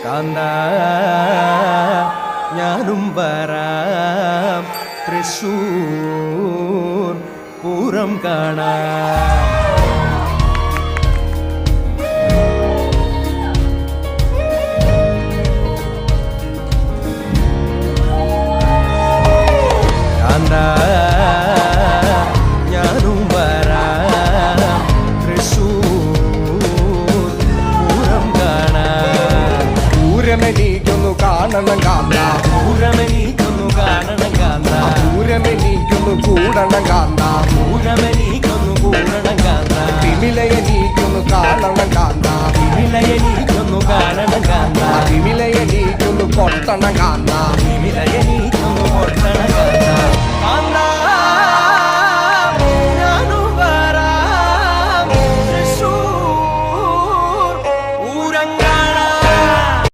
കാന്ത ഞാനും വരാം തൃശ്ശൂർ പൂരം കാണാം. കാന്ത ഞാനും വരാം തൃശ്ശൂർ പൂരം കാണാം. പൂരമെനിക്കൊന്നു കാണണം കാന്ത, പൂരമെനിക്കൊന്നു കാണണം കാന്ത, പൂരമെനിക്കൊന്നു കൂടണം കാന്ത, പൂരമെനിക്കൊന്നു കൂടണം കാന്ത, തിമിലയെനിക്കൊന്നു കാണണം കാന്ത, വിലയെനിക്കൊന്നു കാണണം കാന്ത, തിമിലയെനിക്കൊന്നു കൊട്ടണം കാന്ത,